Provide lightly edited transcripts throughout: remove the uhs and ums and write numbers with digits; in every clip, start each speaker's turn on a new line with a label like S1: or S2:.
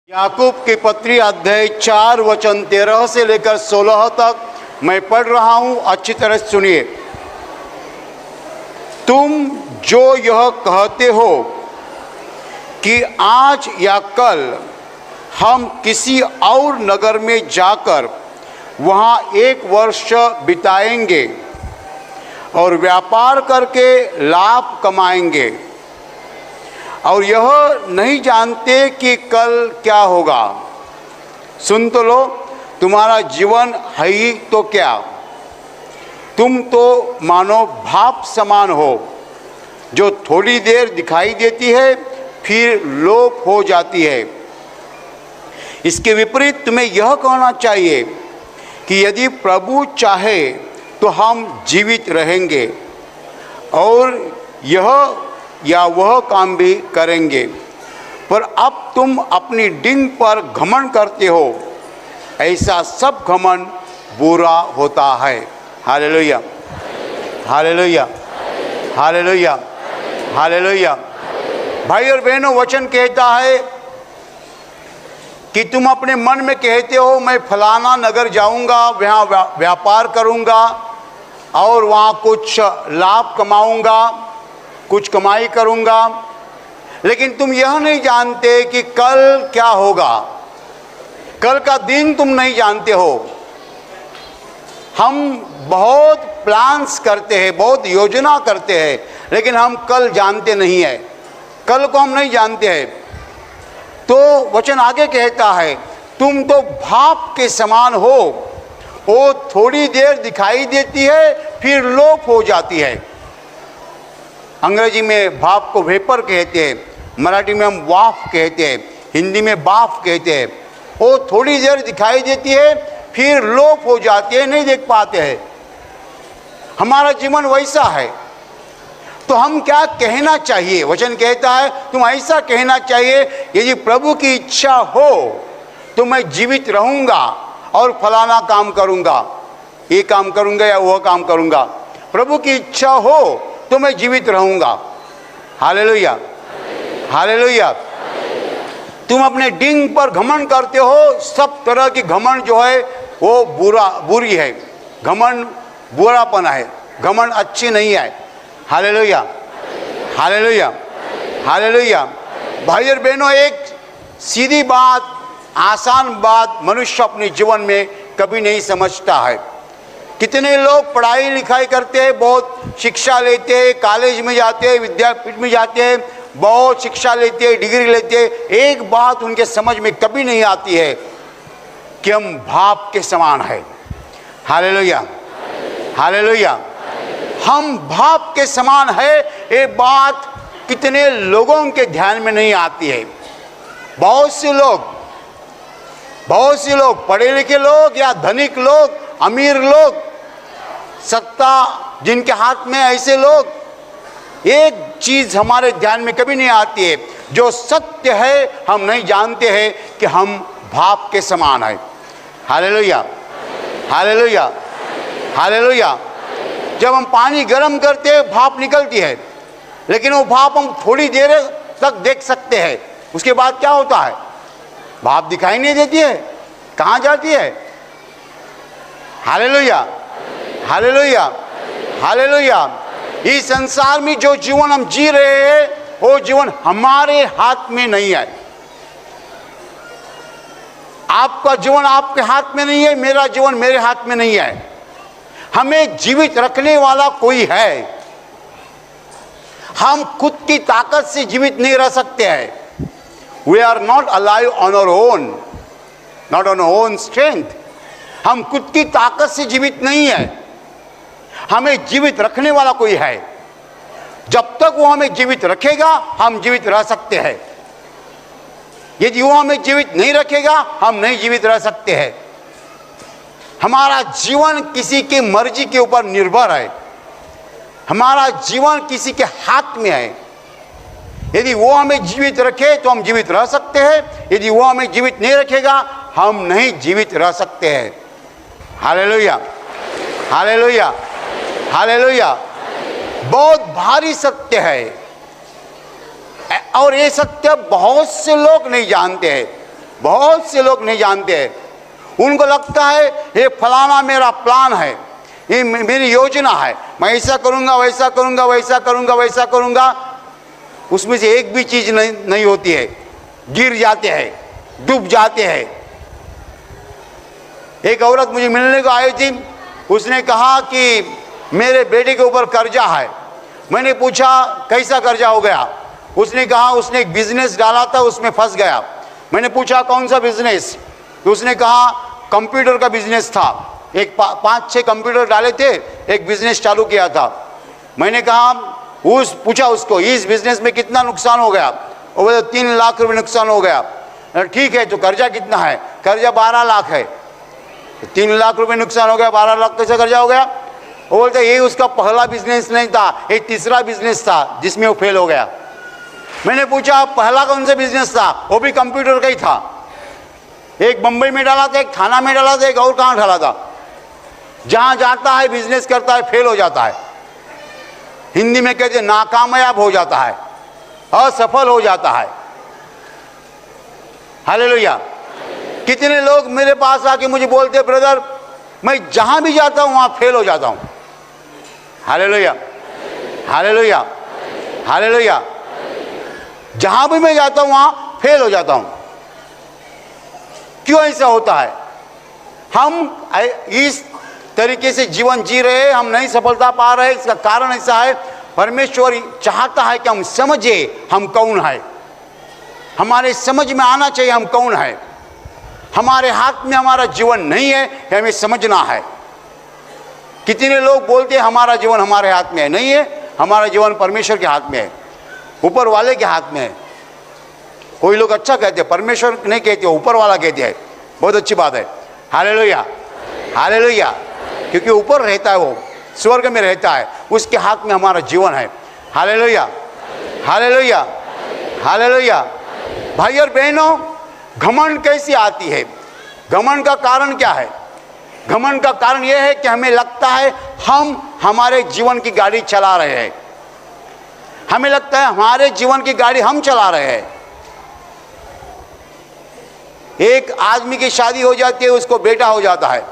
S1: याकूब की पत्री अध्याय 4 वचन 13 से लेकर 16 तक मैं पढ़ रहा हूं, अच्छी तरह सुनिए। तुम जो यह कहते हो कि आज या कल हम किसी और नगर में जाकर वहां 1 वर्ष बिताएंगे और व्यापार करके लाभ कमाएंगे और यह नहीं जानते कि कल क्या होगा। सुन तो लो, तुम्हारा जीवन है ही तो क्या। तुम तो मानो भाप समान हो जो थोड़ी देर दिखाई देती है फिर लोप हो जाती है। इसके विपरीत तुम्हें यह कहना चाहिए कि यदि प्रभु चाहे तो हम जीवित रहेंगे और यह या वह काम भी करेंगे। पर अब तुम अपनी डिंग पर घमंड करते हो, ऐसा सब घमंड बुरा होता है। Hallelujah, hallelujah, hallelujah, hallelujah. भाई और बहनों, वचन कहता है कि तुम अपने मन में कहते हो मैं फलाना नगर जाऊंगा, वहाँ व्यापार करूंगा और वहाँ कुछ लाभ कमाऊंगा, कुछ कमाई करूंगा, लेकिन तुम यह नहीं जानते कि कल क्या होगा। कल का दिन तुम नहीं जानते हो। हम बहुत प्लान्स करते हैं, बहुत योजना करते हैं, लेकिन हम कल जानते नहीं है। कल को हम नहीं जानते हैं। तो वचन आगे कहता है, तुम तो भाप के समान हो, वो थोड़ी देर दिखाई देती है फिर लोप हो जाती है। अंग्रेजी में भाप को वेपर कहते हैं, मराठी में हम वाफ कहते हैं, हिंदी में बाफ कहते हैं। वो थोड़ी देर दिखाई देती है फिर लोप हो जाती है, नहीं देख पाते हैं। हमारा जीवन वैसा है। तो हम क्या कहना चाहिए? वचन कहता है तुम ऐसा कहना चाहिए, यदि प्रभु की इच्छा हो तो मैं जीवित रहूंगा और फलाना काम करूंगा, ये काम करूंगा या वह काम करूंगा। प्रभु की इच्छा हो तो मैं जीवित रहूंगा। Hallelujah, hallelujah. तुम अपने डिंग पर घमंड करते हो। सब तरह की घमंड जो है वो बुरी है। घमंड बुरापन है, घमंड अच्छी नहीं है। Hallelujah, hallelujah, hallelujah. भाई और बहनों, एक सीधी बात, आसान बात मनुष्य अपने जीवन में कभी नहीं समझता है। कितने लोग पढ़ाई लिखाई करते हैं, बहुत शिक्षा लेते हैं, कॉलेज में जाते हैं, विद्यापीठ में जाते हैं, बहुत शिक्षा लेते हैं, डिग्री लेते हैं। एक बात उनके समझ में कभी नहीं आती है कि हम भाप के समान है। Hallelujah, hallelujah. हम भाप के समान है, ये बात कितने लोगों के ध्यान में नहीं आती है। बहुत से लोग पढ़े लिखे लोग या धनिक लोग, अमीर लोग, सत्ता जिनके हाथ में, ऐसे लोग, एक चीज हमारे ध्यान में कभी नहीं आती है। जो सत्य है हम नहीं जानते हैं कि हम भाप के समान है। Hallelujah, hallelujah, hallelujah. जब हम पानी गर्म करते हैं भाप निकलती है, लेकिन वो भाप हम थोड़ी देर तक देख सकते हैं। उसके बाद क्या होता है? भाप दिखाई नहीं देती है, कहाँ जाती है? Hallelujah, hallelujah, hallelujah. इस संसार में जो जीवन हम जी रहे हैं वो जीवन हमारे हाथ में नहीं है। आपका जीवन आपके हाथ में नहीं है, मेरा जीवन मेरे हाथ में नहीं है। हमें जीवित रखने वाला कोई है। हम खुद की ताकत से जीवित नहीं रह सकते हैं। We are not alive on our own, not on our own strength. हम खुद की ताकत से जीवित नहीं है। हमें जीवित रखने वाला कोई है। जब तक वो हमें जीवित रखेगा हम जीवित रह सकते हैं। यदि वो हमें जीवित नहीं रखेगा हम नहीं जीवित रह सकते हैं। हमारा जीवन किसी की मर्जी के ऊपर निर्भर है। हमारा जीवन किसी के हाथ में है। यदि वो हमें जीवित रखे तो हम जीवित रह सकते हैं, यदि वो हमें जीवित नहीं रखेगा हम नहीं जीवित रह सकते हैं। Hallelujah, hallelujah, hallelujah. बहुत भारी सत्य है और ये सत्य बहुत से लोग नहीं जानते हैं। बहुत से लोग नहीं जानते हैं। उनको लगता है ये फलाना मेरा प्लान है, ये मेरी योजना है, मैं ऐसा करूँगा, वैसा करूँगा, वैसा करूँगा, वैसा करूँगा। उसमें से एक भी चीज़ नहीं होती है, गिर जाते हैं, डूब जाते हैं। एक औरत मुझे मिलने को आई थी, उसने कहा कि मेरे बेटे के ऊपर कर्जा है। मैंने पूछा कैसा कर्जा हो गया? उसने कहा उसने एक बिजनेस डाला था, उसमें फंस गया। मैंने पूछा कौन सा बिजनेस? तो उसने कहा कंप्यूटर का बिजनेस था, एक 5-6 कंप्यूटर डाले थे, एक बिजनेस चालू किया था। मैंने कहा पूछा उसको इस बिजनेस में कितना नुकसान हो गया? वो बोले 3 लाख रुपए नुकसान हो गया। ठीक है, तो कर्जा कितना है? कर्जा 12 लाख है। 3 लाख रुपए नुकसान हो गया, 12 लाख कैसे कर्जा हो गया? वो बोलते ये उसका पहला बिजनेस नहीं था, एक तीसरा बिजनेस था जिसमें वो फेल हो गया। मैंने पूछा पहला कौन सा बिजनेस था? वो भी कंप्यूटर का ही था। एक बंबई में डाला था, एक थाना में डाला था, एक और कहाँ डाला था। जहां जाता है बिजनेस करता है, फेल हो जाता है। हिंदी में कहते हैं नाकामयाब हो जाता है, असफल हो जाता है। हालेलुया। कितने लोग मेरे पास आके मुझे बोलते ब्रदर मैं जहां भी जाता हूं वहां फेल हो जाता हूं। Hallelujah, hallelujah, hallelujah. जहां भी मैं जाता हूं वहां फेल हो जाता हूं। क्यों ऐसा होता है? हम इस तरीके से जीवन जी रहे हैं, हम नहीं सफलता पा रहे। इसका कारण ऐसा है, परमेश्वर चाहता है कि हम समझे हम कौन है। हमारे समझ में आना चाहिए हम कौन है। हमारे हाथ में हमारा जीवन नहीं है, हमें समझना है। कितने लोग बोलते हैं हमारा जीवन हमारे हाथ में है, नहीं है। हमारा जीवन परमेश्वर के हाथ में है, ऊपर वाले के हाथ में है। कोई लोग अच्छा कहते हैं, परमेश्वर नहीं कहते, ऊपर वाला कहते हैं। बहुत अच्छी बात है। Hallelujah, hallelujah. क्योंकि ऊपर रहता है, वो स्वर्ग में रहता है, उसके हाथ में हमारा जीवन है। Hallelujah, hallelujah, hallelujah. भाई और बहनों, घमंड कैसी आती है? घमंड का कारण क्या है? घमंड का कारण यह है कि हमें लगता है हम हमारे जीवन की गाड़ी चला रहे हैं। हमें लगता है हमारे जीवन की गाड़ी हम चला रहे हैं। एक आदमी की शादी हो जाती है, उसको बेटा हो जाता है।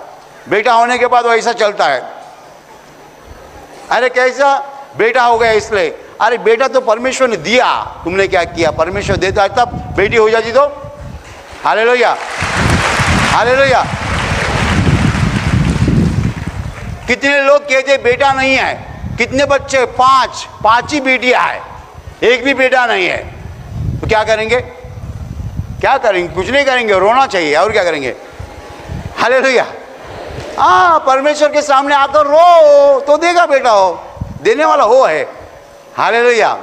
S1: बेटा होने के बाद वो ऐसा चलता है। अरे कैसा बेटा हो गया? इसलिए अरे बेटा तो परमेश्वर ने दिया, तुमने क्या किया? परमेश्वर देता है तब बेटी हो जाती तो। Hallelujah, hallelujah. कितने लोग कहते बेटा नहीं है, कितने बच्चे? 5 ही बेटियां है, एक भी बेटा नहीं है। तो क्या करेंगे? क्या करेंगे? कुछ नहीं करेंगे, रोना चाहिए। और क्या करेंगे? हालेलुया। हाँ, परमेश्वर के सामने आकर रो तो देगा बेटा, हो देने वाला हो है। हालेलुया।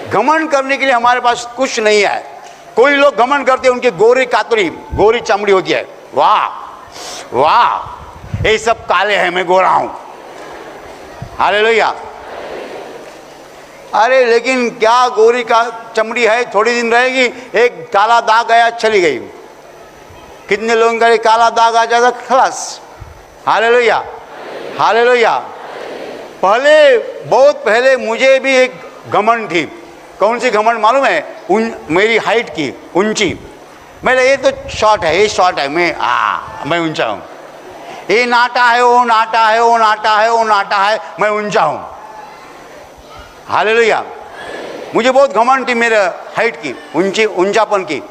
S1: घमंड करने के लिए हमारे पास कुछ नहीं है। कोई लोग घमंड करते हैं, उनकी गोरी चमड़ी होती है। वाह वाह, ये सब काले हैं, मैं गोरा हूं। हालेलुया। अरे लेकिन क्या गोरी का चमड़ी है, थोड़ी दिन रहेगी, एक काला दाग आया, चली गई। कितने लोगों का काला दाग आ जाता, खलास। Hallelujah, hallelujah. पहले, बहुत पहले मुझे भी एक घमंड थी। कौन सी घमंड मालूम है? मेरी हाइट की, ऊंची। मैंने ये तो शॉर्ट है, ये शॉर्ट है, मैं ऊंचा हूँ। ये नाटा है, वो नाटा है, वो नाटा है, वो नाटा है, मैं ऊंचा हूँ। हालेलुया। मुझे बहुत घमंड थी मेरे हाइट की, ऊंचापन की।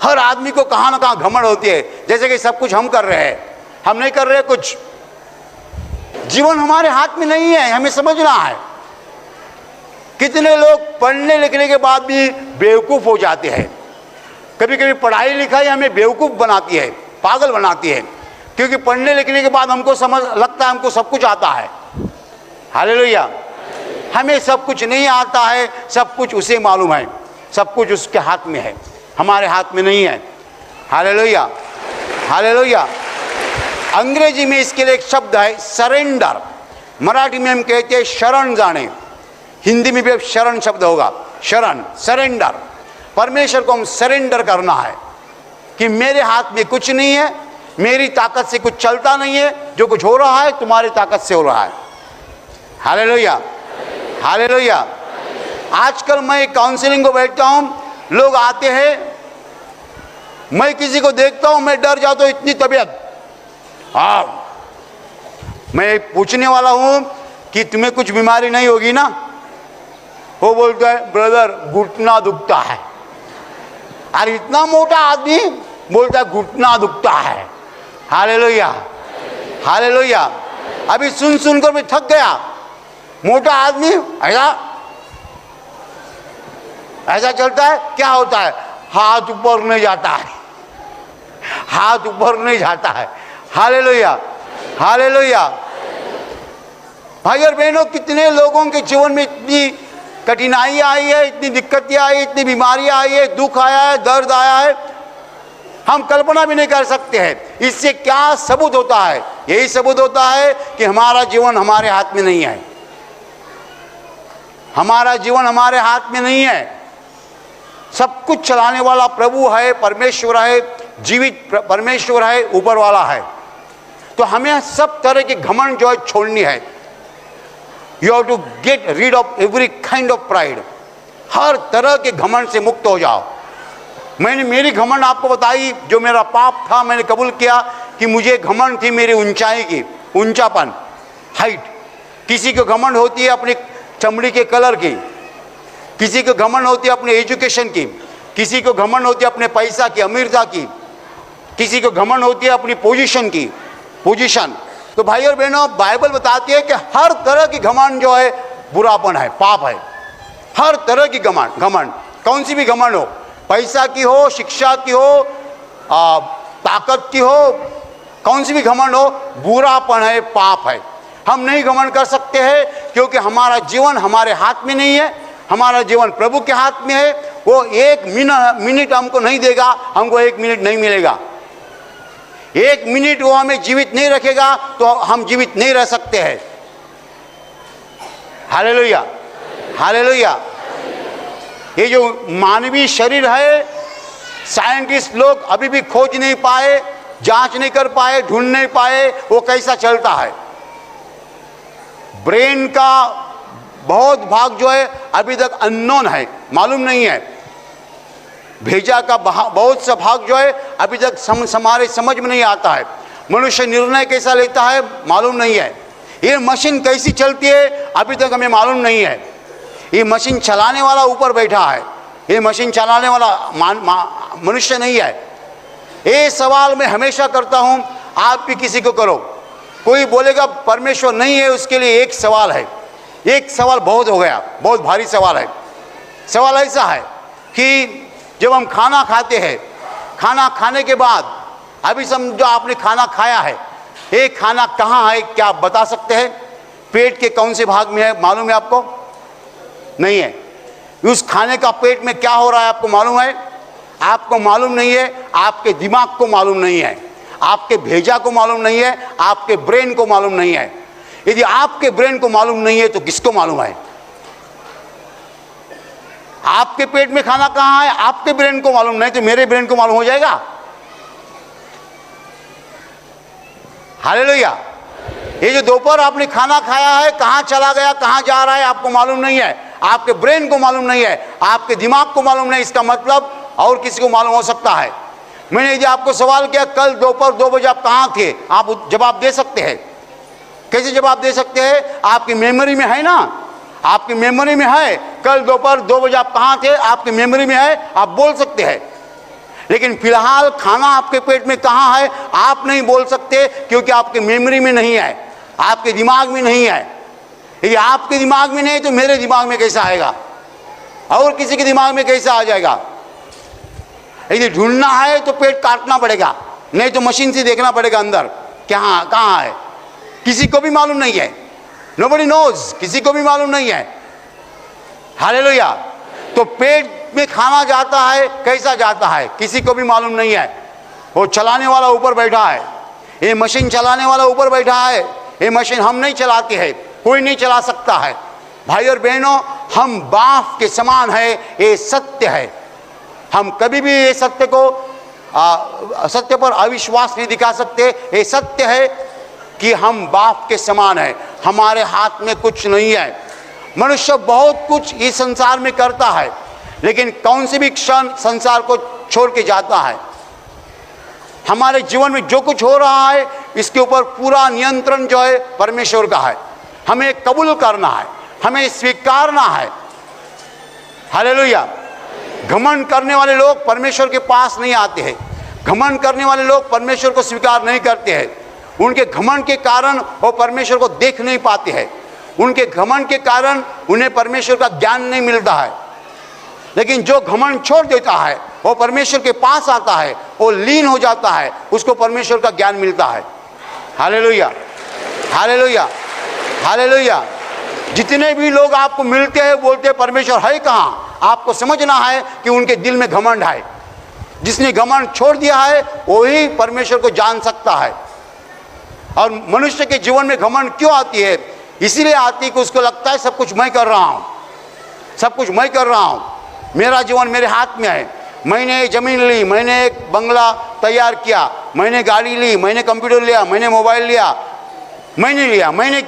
S1: हर आदमी को कहाँ ना कहाँ घमंड होती है, जैसे कि सब कुछ हम कर रहे हैं। हम नहीं कर रहे कुछ। जीवन हमारे हाथ में नहीं है, हमें समझना है। कितने लोग पढ़ने लिखने के बाद भी बेवकूफ़ हो जाते हैं। कभी कभी पढ़ाई लिखाई हमें बेवकूफ़ बनाती है, पागल बनाती है। क्योंकि पढ़ने लिखने के बाद हमको लगता है हमको सब कुछ आता है। हालेलुया। हमें सब कुछ नहीं आता है, सब कुछ उसे मालूम है, सब कुछ उसके हाथ में है, हमारे हाथ में नहीं है। Hallelujah, hallelujah. अंग्रेजी में इसके लिए एक शब्द है सरेंडर। मराठी में हम कहते हैं शरण जाने, हिंदी में भी अब शरण शब्द होगा, शरण, सरेंडर। परमेश्वर को हम सरेंडर करना है कि मेरे हाथ में कुछ नहीं है, मेरी ताकत से कुछ चलता नहीं है, जो कुछ हो रहा है तुम्हारी ताकत से हो रहा है। Hallelujah, hallelujah. आजकल मैं काउंसलिंग को बैठता हूँ, लोग आते हैं, मैं किसी को देखता हूं, मैं डर जाता हूं, इतनी तबीयत। मैं पूछने वाला हूं कि तुम्हें कुछ बीमारी नहीं होगी ना? वो बोलता है ब्रदर घुटना दुखता है। अरे इतना मोटा आदमी बोलता है घुटना दुखता है। Hallelujah, hallelujah. अभी सुन सुनकर मैं थक गया। मोटा आदमी ऐसा चलता है, क्या होता है? हाथ ऊपर नहीं जाता है, हाथ ऊपर नहीं जाता है। Hallelujah, hallelujah. भाई और बहनों, कितने लोगों के जीवन में इतनी कठिनाइयां आई है, इतनी दिक्कतें आई, इतनी बीमारियां आई है, दुख आया है, दर्द आया है, हम कल्पना भी नहीं कर सकते हैं। इससे क्या सबूत होता है? यही सबूत होता है कि हमारा जीवन हमारे हाथ में नहीं है। हमारा जीवन हमारे हाथ में नहीं है। सब कुछ चलाने वाला प्रभु है, परमेश्वर है, जीवित परमेश्वर है, ऊपर वाला है। तो हमें सब तरह की घमंड जो है छोड़नी है। You have to get rid of every kind of pride. हर तरह के घमंड से मुक्त हो जाओ। मैंने मेरी घमंड आपको बताई, जो मेरा पाप था, मैंने कबूल किया कि मुझे घमंड थी मेरी ऊंचाई की, ऊंचापन, हाइट। किसी को घमंड होती है अपनी चमड़ी के कलर की, किसी को घमंड होती है अपने एजुकेशन की, किसी को घमंड होती है अपने पैसा की, अमीरता की, किसी को घमंड होती है अपनी पोजीशन की, पोजीशन। तो भाई और बहनों, बाइबल बताती है कि हर तरह की घमंड जो है बुरापन है, पाप है। हर तरह की घमंड, घमंड कौन सी भी घमंड हो, पैसा की हो, शिक्षा की हो, ताकत की हो, कौन सी भी घमंड हो, बुरापन है, पाप है। हम नहीं घमंड कर सकते हैं क्योंकि हमारा जीवन हमारे हाथ में नहीं है। हमारा जीवन प्रभु के हाथ में है। वो एक मिनट हमको नहीं देगा, हमको एक मिनट नहीं मिलेगा। एक मिनट वो हमें जीवित नहीं रखेगा तो हम जीवित नहीं रह सकते हैं। Hallelujah, hallelujah. ये जो मानवीय शरीर है, साइंटिस्ट लोग अभी भी खोज नहीं पाए, जांच नहीं कर पाए, ढूंढ नहीं पाए वो कैसा चलता है। ब्रेन का बहुत भाग जो है अभी तक अननोन है, मालूम नहीं है। भेजा का बहुत सा भाग जो है अभी तक हमारे समझ में नहीं आता है। मनुष्य निर्णय कैसा लेता है मालूम नहीं है। ये मशीन कैसी चलती है अभी तक हमें मालूम नहीं है। ये मशीन चलाने वाला ऊपर बैठा है, ये मशीन चलाने वाला मनुष्य नहीं है। ये सवाल मैं हमेशा करता हूँ, आप भी किसी को करो। कोई बोलेगा परमेश्वर नहीं है, उसके लिए एक सवाल है। एक सवाल बहुत हो गया, बहुत भारी सवाल है। सवाल ऐसा है कि जब हम खाना खाते हैं, खाना खाने के बाद अभी समझो आपने खाना खाया है, ये खाना कहाँ है क्या आप बता सकते हैं? पेट के कौन से भाग में है मालूम है आपको? नहीं है। उस खाने का पेट में क्या हो रहा है आपको मालूम है? आपको मालूम नहीं है। आपके दिमाग को मालूम नहीं है, आपके भेजा को मालूम नहीं है, आपके ब्रेन को मालूम नहीं है। यदि आपके ब्रेन को मालूम नहीं है तो किसको मालूम है? आपके पेट में खाना कहाँ है आपके ब्रेन को मालूम नहीं तो मेरे ब्रेन को मालूम हो जाएगा। हालेलुया। ये जो दोपहर आपने खाना खाया है कहाँ चला गया, कहाँ जा रहा है आपको मालूम नहीं है, आपके ब्रेन को मालूम नहीं है, आपके दिमाग को मालूम नहीं। इसका मतलब और किसी को मालूम हो सकता है। मैंने यदि आपको सवाल किया कल दोपहर 2 बजे आप कहाँ थे, आप जवाब दे सकते हैं। कैसे जवाब दे सकते हैं? आपकी मेमोरी में है ना, आपकी मेमोरी में है। कल दोपहर 2 बजे आप कहाँ थे, आपकी मेमोरी में है, आप बोल सकते हैं। लेकिन फिलहाल खाना आपके पेट में कहाँ है आप नहीं बोल सकते, क्योंकि आपके मेमोरी में नहीं है, आपके दिमाग में नहीं है। यदि आपके दिमाग में नहीं तो मेरे दिमाग में कैसा आएगा और किसी के दिमाग में कैसा आ जाएगा? यदि ढूंढना है तो पेट काटना पड़ेगा, नहीं तो मशीन से देखना पड़ेगा अंदर कहाँ है। किसी को भी मालूम नहीं है। Nobody knows, किसी को भी मालूम नहीं है। हालेलुया। तो पेट में खाना जाता है, कैसा जाता है किसी को भी मालूम नहीं है। वो चलाने वाला ऊपर बैठा है, ये मशीन चलाने वाला ऊपर बैठा है। ये मशीन हम नहीं चलाते हैं, कोई नहीं चला सकता है। भाई और बहनों, हम बाप के समान है, ये सत्य है। हम कभी भी ये सत्य को सत्य पर अविश्वास नहीं दिखा सकते। ये सत्य है कि हम बाप के समान है, हमारे हाथ में कुछ नहीं है। मनुष्य बहुत कुछ इस संसार में करता है, लेकिन कौन सी भी क्षण संसार को छोड़ के जाता है। हमारे जीवन में जो कुछ हो रहा है इसके ऊपर पूरा नियंत्रण जो है परमेश्वर का है। हमें कबूल करना है, हमें स्वीकारना है। हालेलुया। घमंड करने वाले लोग परमेश्वर के पास नहीं आते हैं। घमंड करने वाले लोग परमेश्वर को स्वीकार नहीं करते हैं। उनके घमंड के कारण वो परमेश्वर को देख नहीं पाते हैं। उनके घमंड के कारण उन्हें परमेश्वर का ज्ञान नहीं मिलता है। लेकिन जो घमंड छोड़ देता है वो परमेश्वर के पास आता है, वो लीन हो जाता है, उसको परमेश्वर का ज्ञान मिलता है। Hallelujah, hallelujah, hallelujah. जितने भी लोग आपको मिलते हैं बोलते हैं परमेश्वर है कहाँ, आपको समझना है कि उनके दिल में घमंड है। जिसने घमंड छोड़ दिया है वही परमेश्वर को जान सकता है। और मनुष्य के जीवन में घमंड क्यों आती है? इसीलिए आती है कि उसको लगता है सब कुछ मैं कर रहा हूँ, सब कुछ मैं कर रहा हूँ, मेरा जीवन मेरे हाथ में है। मैंने जमीन ली, मैंने एक बंगला तैयार किया, मैंने गाड़ी ली, मैंने कंप्यूटर लिया, मैंने मोबाइल लिया, मैंने लिया, मैंने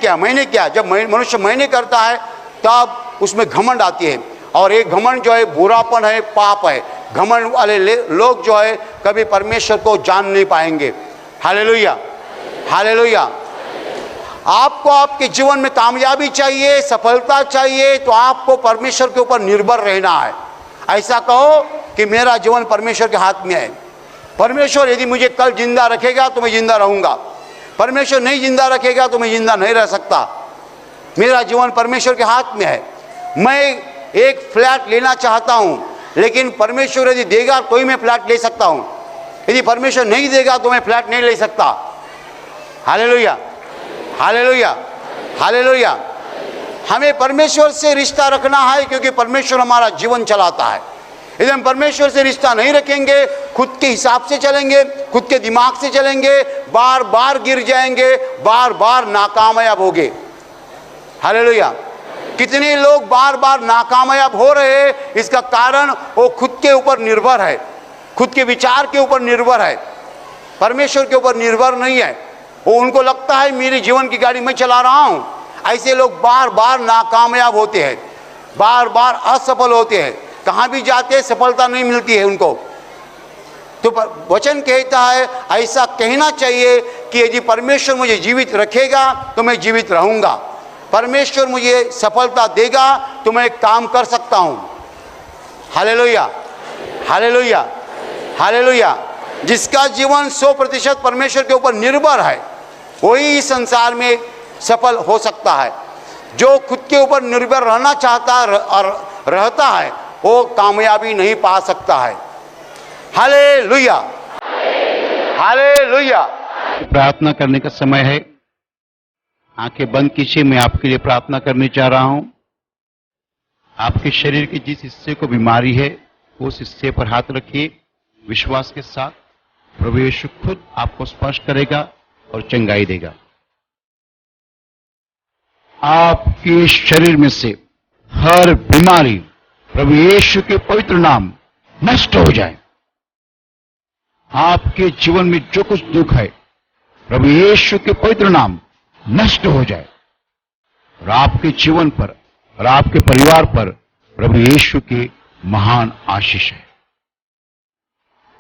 S1: किया। जब मनुष्य मैंने करता है तब उसमें घमंड आती है। और एक घमंड जो है बुरापन है, पाप है। घमंड वाले लोग जो है कभी परमेश्वर को जान नहीं पाएंगे। Hallelujah, hallelujah. आपको आपके जीवन में कामयाबी चाहिए, सफलता चाहिए तो आपको परमेश्वर के ऊपर निर्भर रहना है। ऐसा कहो कि मेरा जीवन परमेश्वर के हाथ में है। परमेश्वर यदि मुझे कल जिंदा रखेगा तो मैं जिंदा रहूंगा, परमेश्वर नहीं जिंदा रखेगा तो मैं जिंदा नहीं रह सकता। मेरा जीवन परमेश्वर के हाथ में है। मैं एक फ्लैट लेना चाहता हूं, लेकिन परमेश्वर यदि देगा तो ही मैं फ्लैट ले सकता हूं। यदि परमेश्वर नहीं देगा तो मैं फ्लैट नहीं ले सकता। Hallelujah, hallelujah, hallelujah. हमें परमेश्वर से रिश्ता रखना है क्योंकि परमेश्वर हमारा जीवन चलाता है। यदि हम परमेश्वर से रिश्ता नहीं रखेंगे, खुद के हिसाब से चलेंगे, खुद के दिमाग से चलेंगे, बार बार गिर जाएंगे, बार बार नाकामयाब होंगे। हालेलुया। कितने लोग बार बार नाकामयाब हो रहे हैं, इसका कारण वो खुद के ऊपर निर्भर है, खुद के विचार के ऊपर निर्भर है, परमेश्वर के ऊपर निर्भर नहीं है। वो उनको लगता है मेरे जीवन की गाड़ी मैं चला रहा हूं। ऐसे लोग बार बार नाकामयाब होते हैं, बार बार असफल होते हैं, कहाँ भी जाते हैं सफलता नहीं मिलती है उनको। तो वचन कहता है ऐसा कहना चाहिए कि यदि परमेश्वर मुझे जीवित रखेगा तो मैं जीवित रहूंगा, परमेश्वर मुझे सफलता देगा तो मैं काम कर सकता हूं। Hallelujah, hallelujah, hallelujah. जिसका जीवन 100% परमेश्वर के ऊपर निर्भर है वही इस संसार में सफल हो सकता है। जो खुद के ऊपर निर्भर रहना चाहता और रहता है वो कामयाबी नहीं पा सकता है। Hallelujah, hallelujah.
S2: प्रार्थना करने का समय है। आंखें बंद कीजिए। मैं आपके लिए प्रार्थना करने चाह रहा हूं। आपके शरीर के जिस हिस्से को बीमारी है उस हिस्से पर हाथ रखिए विश्वास के साथ। प्रभु यीशु खुद आपको स्पर्श करेगा और चंगाई देगा। आपके शरीर में से हर बीमारी प्रभु यीशु के पवित्र नाम नष्ट हो जाए। आपके जीवन में जो कुछ दुख है प्रभु यीशु के पवित्र नाम नष्ट हो जाए और आपके जीवन पर और आपके परिवार पर प्रभु यीशु की महान आशीष है।